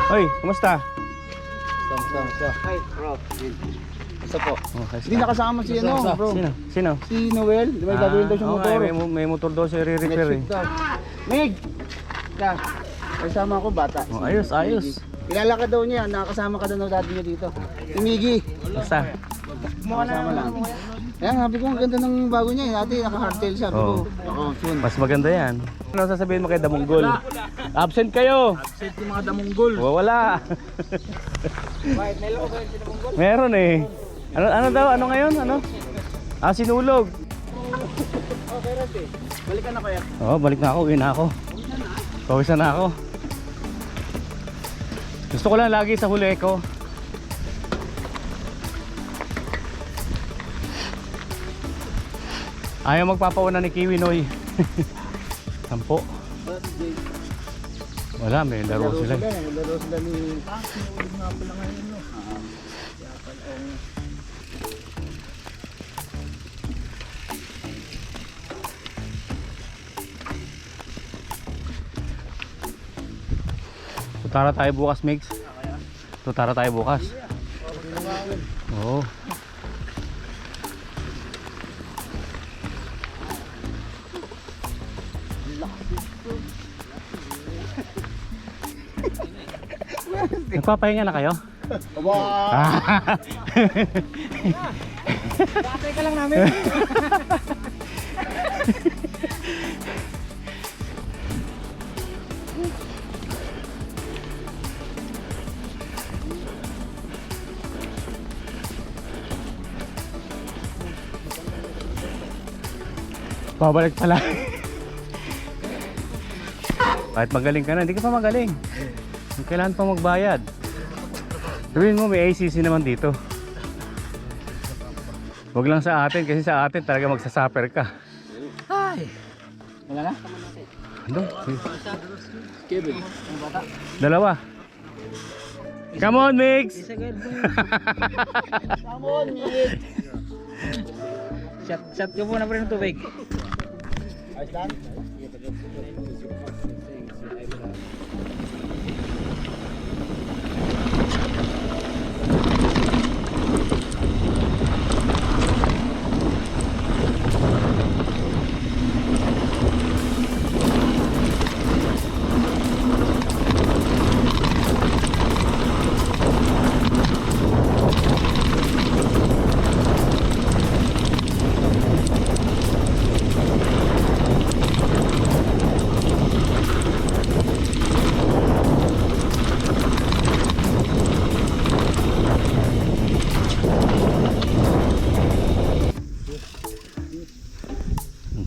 Hoy, kumusta? Hi, bro. Isa po. Okay, Hindi nakasama si ano, bro. Sino? Si Noel, di ba gagawin daw siyang oo nga, motor? may motor daw siya Next re-repair eh. week daw. Meg! Ka, kasama ko bata. Oh, ayos, ayos. Kilala ka daw niya, nakakasama ka daw ng daddy niya dito. Si Miggy. Basta. Kasama lang. Kaya sabi ko, ang ganda ng bago niya. Dati naka-hardtail sabi ko. Ako, soon. Mas maganda yan. Ano sasabihin mo kay Damunggol? Absent kayo! Set yung mga damunggol. Wala. Meron eh. Ano daw? Ano ngayon? Ano? Sinulog. Okay, Rati. Balikan na kaya. Oo, balik na ako. Uwi na ako. Pawisan na ako. Gusto ko lang lagi sa huli ko. Ayaw magpapauna ni Kiwi Noy. Sampo. Wala, may laro sila. Laro sila ni... Nga pala ngayon, no? Tutara tayo bukas, Migs. Tutara tayo bukas. Oo. Nagpapahinga na kayo? Aba! Batay ka lang namin. Babalik pala. Kahit magaling ka na, hindi ka pa magaling. Kailangan pa magbayad. Sabihin mo may ACC naman dito. Huwag lang sa atin kasi sa atin talaga magsasuffer ka. Hi. Wala na? Ano? Kevin. Dalawa. Come on, Mix! Come on, Mig! Shot ko muna pa rin ng tubig. Ayos lang?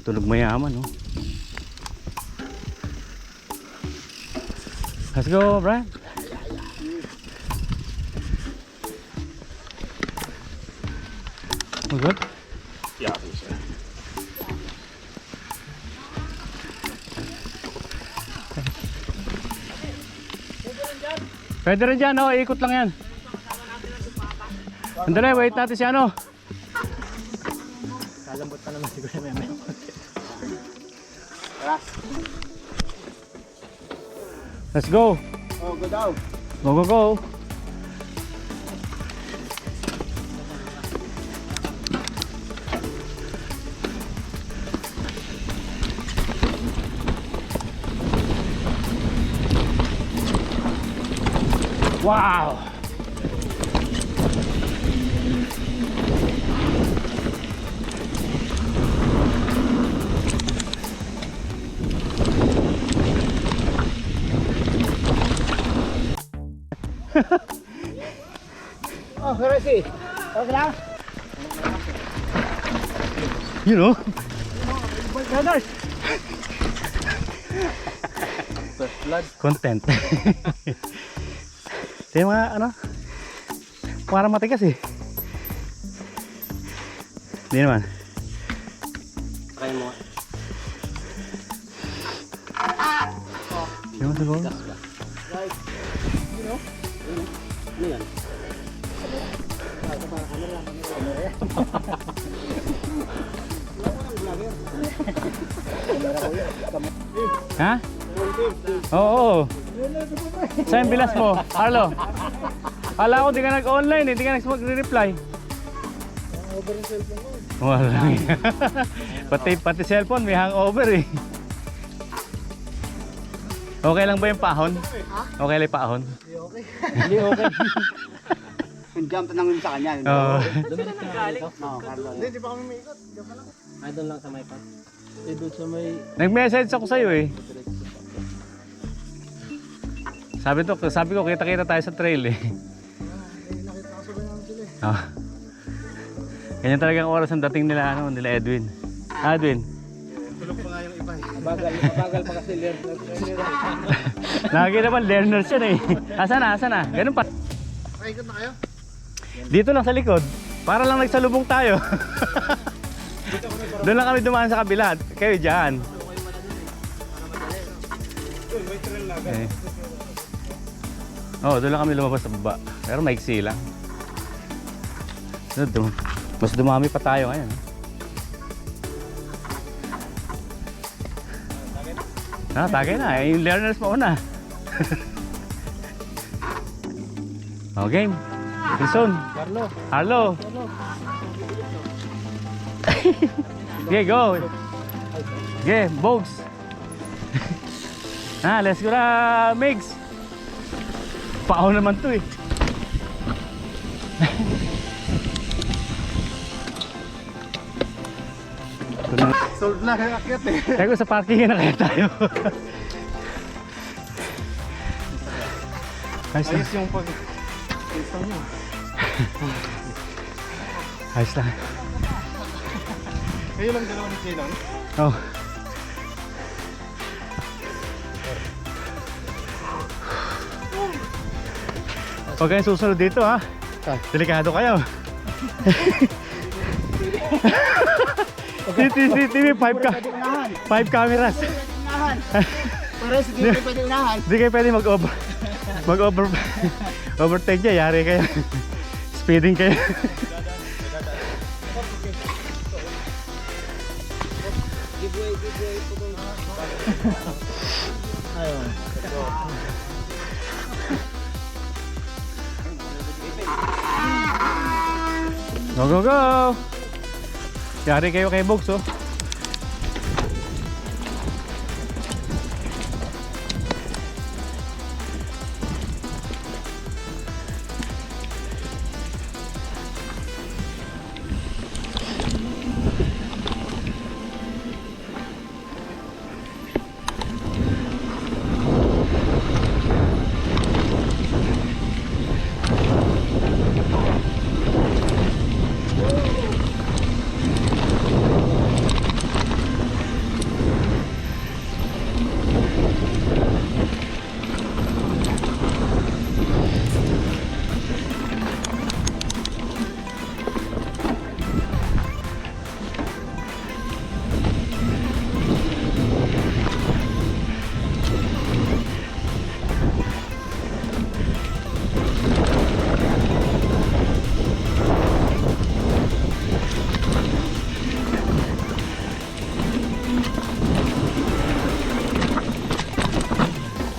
Tunog mayaman, no? Let's go, Brian. We're good? Yeah, I think so. Pwede rin dyan, oh. Ikot lang yan. Andali, wait natin si ano. Kalambot pa naman siguro may may. Let's go. Oh, go daw. Go, go, go. Wow. Oh, Rati. Okay lang? You know. Brothers! Blood. Content. Ito yung mga ano, parang matigas eh. Hindi naman. Try mo. Hindi naman siguro. Guys, you know? Ano yan? Ha? Oo. Saan yung bilas mo? Arlo? Kala ko di ka nag-online eh, di ka nag-reply. Wala. Pati cellphone may hangover eh. Okay lang ba yung pahon? Okay lang yung pahon? Hindi okay. Yung jump tanongin sa kanya. Oo. Dumilit ka na dito. Oo, Carlos. Hindi pa kami may ikot. Diyan pa lang. Ay, doon lang sa may pa. Eh, doon sa may... Nag-message ako sa'yo eh. Sabi ko kita-kita tayo sa trail eh. Nakita ko sabay namin sila eh. Oh. Ganyan talagang oras ang dating nila nila Edwin. Edwin. Tulog pa nga yung iba eh. Mabagal pa kasi learn. Nakakita naman learners yan eh. Asa na? Ganun pa. Nakikot na kayo? Dito lang sa likod. Para lang nagsalubong tayo. Doon lang kami dumaan sa kabila. Kayo dyan. Eh. Oh, doon lang kami lumabas sa baba. Pero maiksi lang. Mas dumami pa tayo ngayon. Tagay na. Yung learners mauna. Oh, game. Wilson. Arlo. Okay, go. Okay, Bogs. Let's go na, Migs. Pao naman to eh. Sold na kaya akyat eh. Kaya ko sa parking na kaya tayo. Ayos lang. Ayos yung pag... Install nyo. Ayos lang. Kayo lang dalawa ni Jadon. Oh. Huwag kayong susunod dito ha. Delikado kayo. CCTV 5 cameras. Pero si Tito pwede unahan. Hindi kayo pwede overtake niya, yari kayo. Speeding kayo. Ayun. Go, go, go! Yari kayo kay Bogs, oh.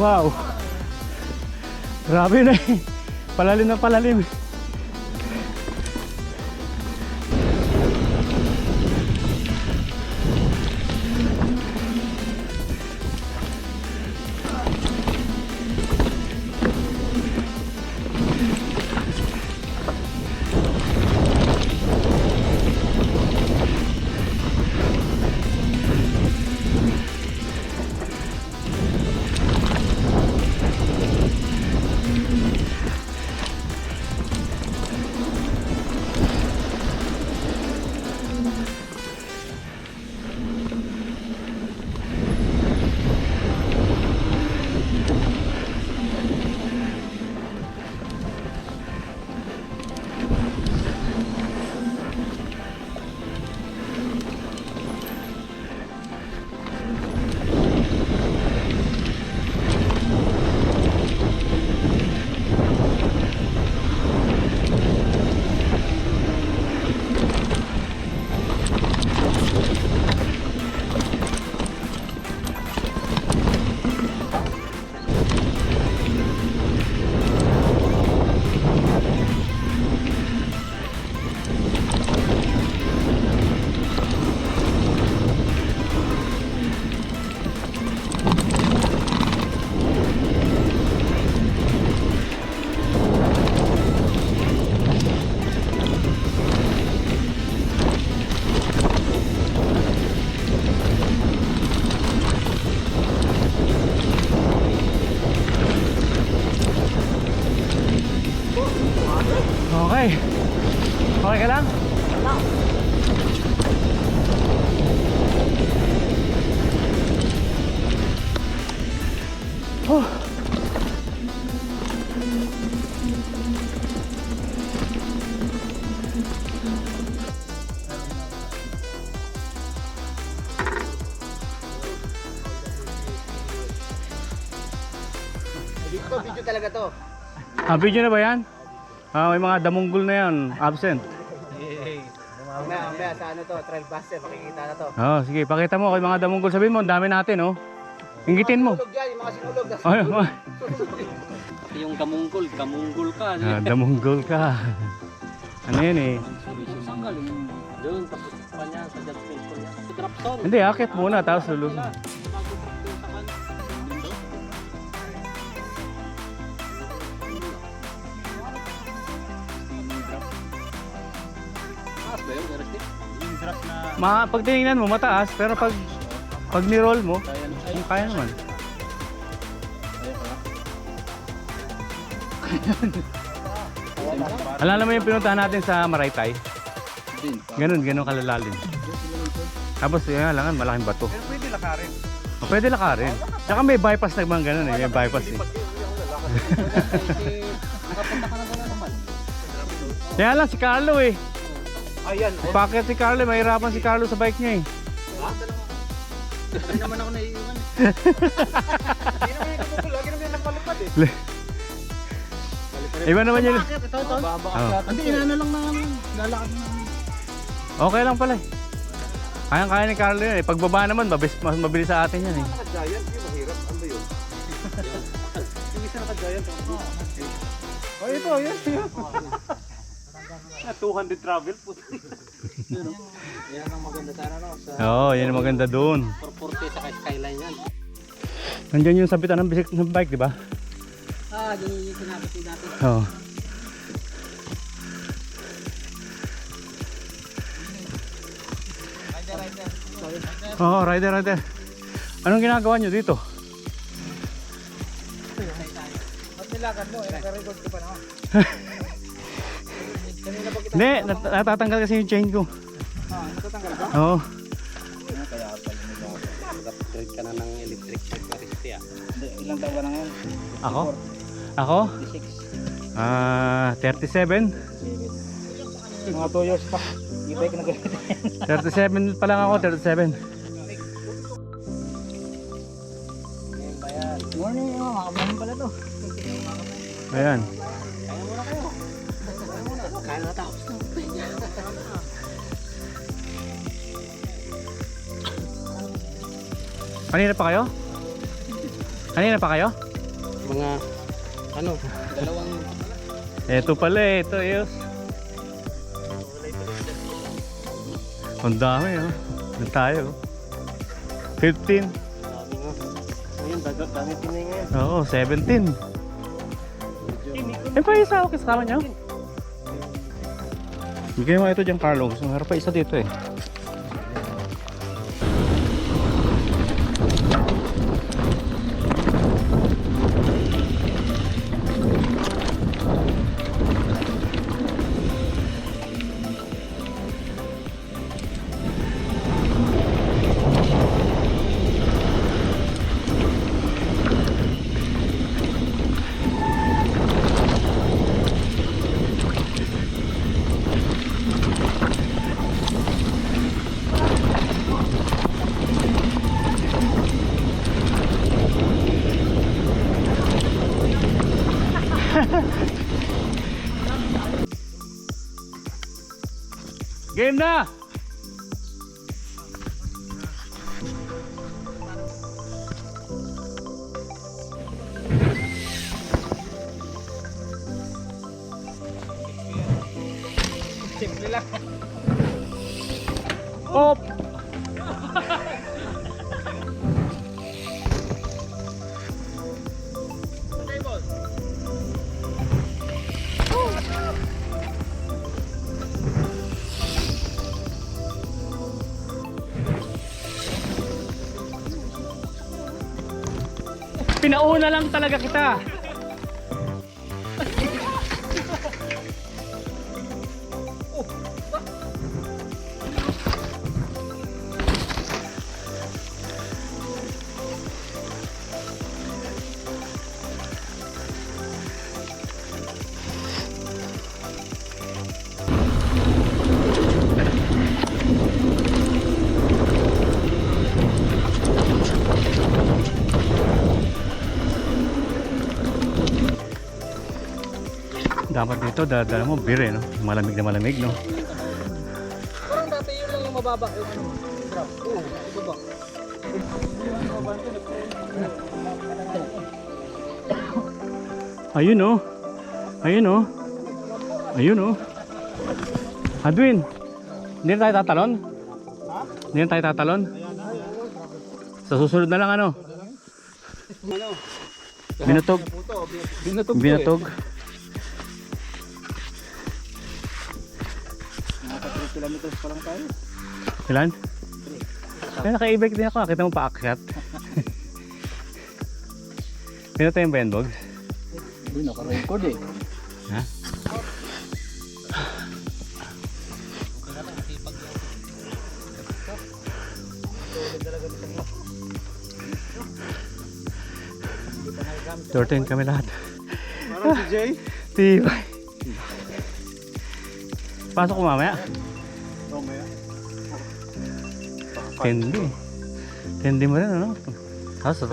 Wow. Grabe na eh. Palalim na palalim. Okay. Okay ka lang? Oh. Dito, video talaga to. Video na ba yan? May mga damunggol na yan, absent. Mamaya sa ano to, trail buster, makikita na to. Sige, pakita mo kay mga damunggol. Sabihin mo, ang dami natin, oh. Inggitin mo. Sinulog yan, yung mga sinulog. Yung kamunggol ka. Damunggol ka. Ano yan eh? Saan galing? Doon, tapos pa niya sa job station niya. Sa drop zone. Hindi, akit muna, tapos lulus. Bago drop doon sa kan. Pag tinignan mo, mataas, pero pag ni-roll mo, kaya naman. Alam naman yung pinuntahan natin sa Maraytay. Ganun kalalalim. Tapos yun nga lang, malaking bato. Pero pwede lakarin. Pwede lakarin. Tsaka may bypass na bang ganun eh, may bypass eh. Nakapunta ka na doon naman. Kaya lang si Carlo eh. Ayan. Paket si Carlo, mahirapan si Carlo sa bike niya eh. Hindi naman ako naiiwan. Hindi naman yung kamuggol, lagi naman yung nagpalipad eh. Iba naman yun. Ito. Oh. Hindi, inano lang namin. Lalakad na namin. Okay lang pala eh. Kaya ni Carlo yun eh. Pagbaba naman, mas mabilis sa atin yan eh. Naka-giant, yung mahirap. Ano ba yun? Yung isa naka-giant. Oh, ito, yan. 200 travel po. Yan ang maganda sana no. Oo, yan ang maganda doon. 440 sa skyline yan. Nandiyan yung sabitan ng bike, di ba? Doon yung sinabi ko dati. Oo. Oo, rider. Anong ginagawa nyo dito? Ba't nilakad mo? Naka-record ko pa naman. Hindi, natatanggal kasi yung chain ko. Natatanggal ba? Oo. Mag-upgrade ka na ng electric bike na risky ah. Ilang taon ka na ngayon? Ako? 26. 37. Mga 2 years pa. Hindi pa yung nag-record. 37 pa lang ako, 37. Morning, mga kabahan pala to. Ayan. Kaya na tapos na. Kanina pa kayo? Mga dalawang Ito pala eh, ito yun. Ang dami oh. Doon tayo. 15. sabi nga. Ngayon, dami pinay ngayon. Oo, 17. Eh pa isa ako kasama niyo? Bigay mo ito dyan, Carlos. Meron pa isa dito eh. Game na! Simple lang. Op! Pinauna lang talaga kita. Dapat dito, dala mo beer no? Malamig na malamig, no? Parang dati yun lang yung mababa. Yung ano, drop. Oo, ibaba. Ayun oh. Ayun oh. Ayun oh. Adwin, hindi na tayo tatalon? Hindi na tayo tatalon? Sa susunod na lang ano? Binutog. Binutog. Nasa 3 kilometers pa lang tayo. Ilan? Kaya naka-e-bike din ako. Nakita mo pa akyat. Pinatay yung Benbog? Hindi, naka-record eh. Ha? Torten kami lahat. Parang si Jay. Tibay. Pasok ko mamaya. Mamaya. Tendi. Tendi mo rin ano? Tapos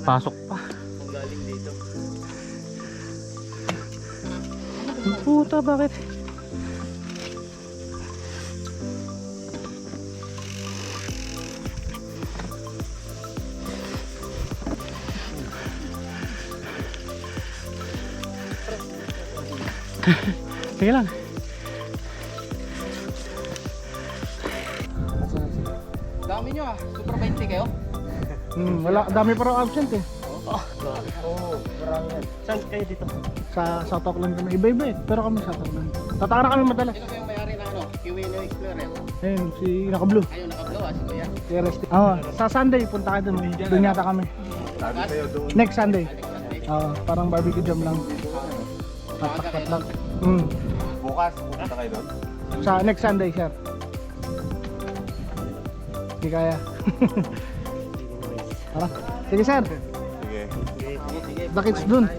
pasok pa. Kung galing dito. Puta, bakit? Sige lang. Dami nyo ah. Super 20 kayo? Wala, dami pa raw absent eh. Saan kayo dito? Sa South Auckland kami. Iba-iba eh. Pero kami South Auckland. Tataka na kami madalas. Sino ba yung may-ari ng ano? QNO Explorer? Ayun, si naka-blue. Ayun, naka-blow ah, si Kuya. Sa Sunday, punta ka dun. Doon yata kami. Next Sunday. Parang barbecue jam lang. Patak-patak. Bukas, pupunta kayo doon? Sa next Sunday, sir. Hindi kaya. Tara. Sige, sir. Sige. Bakit dun?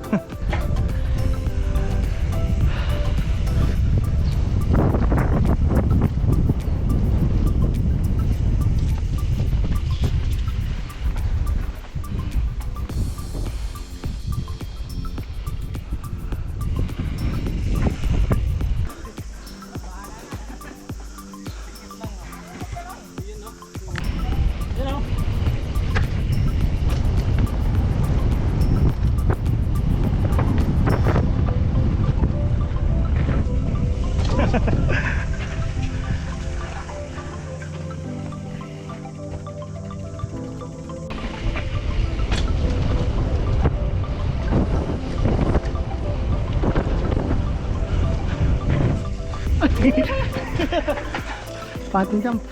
Patin jump.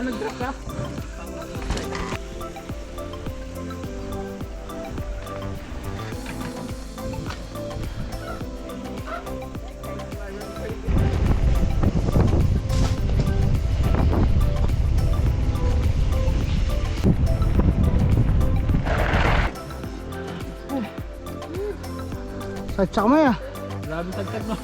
Nag-drop ka? Sa tsaka mo ya. Grabe tagtag no.